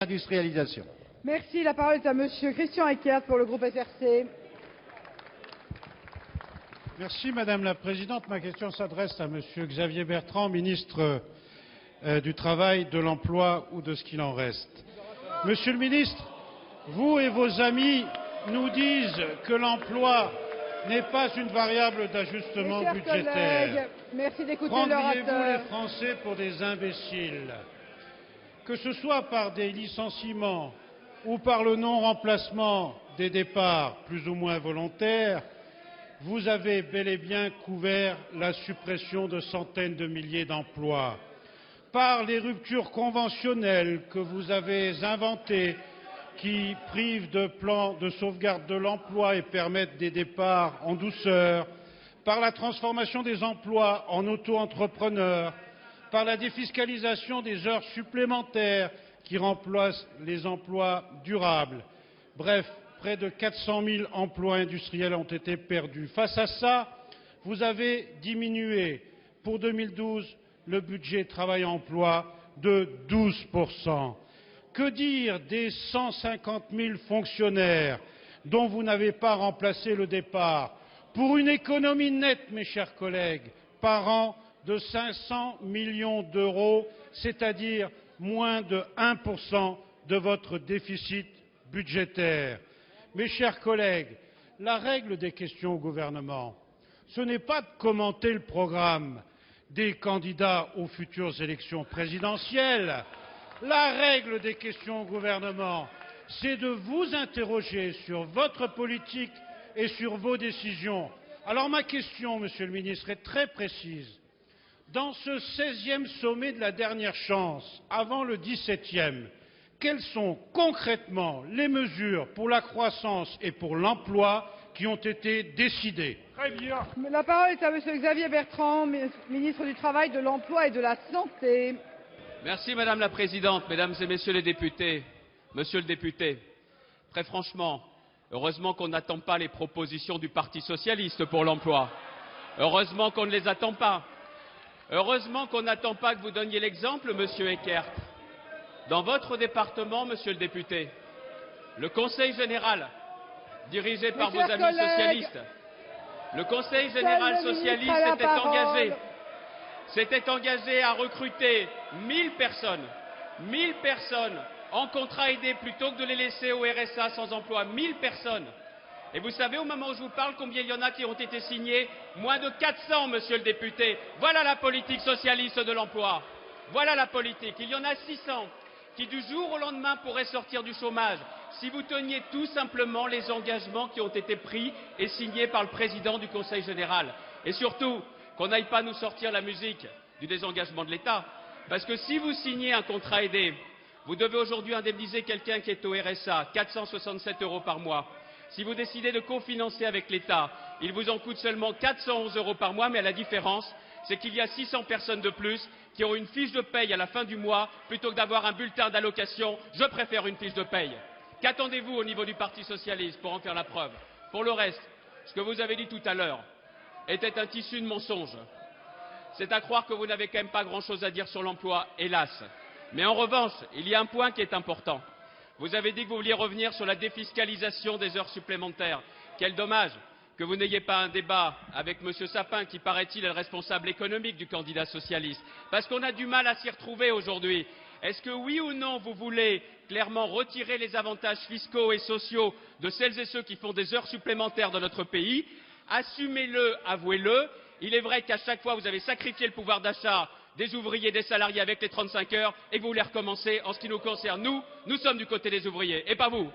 Industrialisation. Merci. La parole est à Monsieur Christian Eckert pour le groupe SRC. Merci Madame la Présidente. Ma question s'adresse à Monsieur Xavier Bertrand, ministre du Travail, de l'Emploi ou de ce qu'il en reste. Monsieur le ministre, vous et vos amis nous disent que l'emploi n'est pas une variable d'ajustement budgétaire. Merci d'écouter Prendriez-vous l'orateur. les Français pour des imbéciles? Que ce soit par des licenciements ou par le non-remplacement des départs plus ou moins volontaires, vous avez bel et bien couvert la suppression de centaines de milliers d'emplois. Par les ruptures conventionnelles que vous avez inventées, qui privent de plans de sauvegarde de l'emploi et permettent des départs en douceur, par la transformation des emplois en auto-entrepreneurs, par la défiscalisation des heures supplémentaires qui remplacent les emplois durables. Bref, près de 400 000 emplois industriels ont été perdus. Face à ça, vous avez diminué pour 2012 le budget travail-emploi de 12%. Que dire des 150 000 fonctionnaires dont vous n'avez pas remplacé le départ pour une économie nette, mes chers collègues, par an de 500 millions d'euros, c'est-à-dire moins de 1% de votre déficit budgétaire. Mes chers collègues, la règle des questions au gouvernement, ce n'est pas de commenter le programme des candidats aux futures élections présidentielles. La règle des questions au gouvernement, c'est de vous interroger sur votre politique et sur vos décisions. Alors ma question, Monsieur le ministre, est très précise. Dans ce 16e sommet de la dernière chance, avant le 17e, quelles sont concrètement les mesures pour la croissance et pour l'emploi qui ont été décidées? Très bien. La parole est à Monsieur Xavier Bertrand, ministre du Travail, de l'Emploi et de la Santé. Merci Madame la Présidente, Mesdames et Messieurs les députés. Monsieur le député, très franchement, heureusement qu'on n'attend pas les propositions du Parti socialiste pour l'emploi. Heureusement qu'on ne les attend pas. Heureusement qu'on n'attend pas que vous donniez l'exemple, Monsieur Eckert. Dans votre département, Monsieur le député, le Conseil général, dirigé par vos amis socialistes, le Conseil général socialiste s'était engagé à recruter 1000 personnes en contrat aidé plutôt que de les laisser au RSA sans emploi. 1000 personnes. Et vous savez, au moment où je vous parle, combien il y en a qui ont été signés? Moins de 400, monsieur le député. Voilà la politique socialiste de l'emploi. Voilà la politique. Il y en a 600 qui, du jour au lendemain, pourraient sortir du chômage si vous teniez tout simplement les engagements qui ont été pris et signés par le président du Conseil général. Et surtout, qu'on n'aille pas nous sortir la musique du désengagement de l'État. Parce que si vous signez un contrat aidé, vous devez aujourd'hui indemniser quelqu'un qui est au RSA, 467 € par mois. Si vous décidez de cofinancer avec l'État, il vous en coûte seulement 411 € par mois, mais la différence, c'est qu'il y a 600 personnes de plus qui auront une fiche de paye à la fin du mois plutôt que d'avoir un bulletin d'allocation. Je préfère une fiche de paye. Qu'attendez-vous au niveau du Parti socialiste pour en faire la preuve? Pour le reste, ce que vous avez dit tout à l'heure était un tissu de mensonges. C'est à croire que vous n'avez quand même pas grand-chose à dire sur l'emploi, hélas. Mais en revanche, il y a un point qui est important. Vous avez dit que vous vouliez revenir sur la défiscalisation des heures supplémentaires. Quel dommage que vous n'ayez pas un débat avec M. Sapin, qui paraît-il est le responsable économique du candidat socialiste. Parce qu'on a du mal à s'y retrouver aujourd'hui. Est-ce que oui ou non vous voulez clairement retirer les avantages fiscaux et sociaux de celles et ceux qui font des heures supplémentaires dans notre pays? Assumez-le, avouez-le. Il est vrai qu'à chaque fois vous avez sacrifié le pouvoir d'achat des ouvriers, des salariés avec les 35 heures et que vous voulez recommencer. En ce qui nous concerne, nous sommes du côté des ouvriers et pas vous.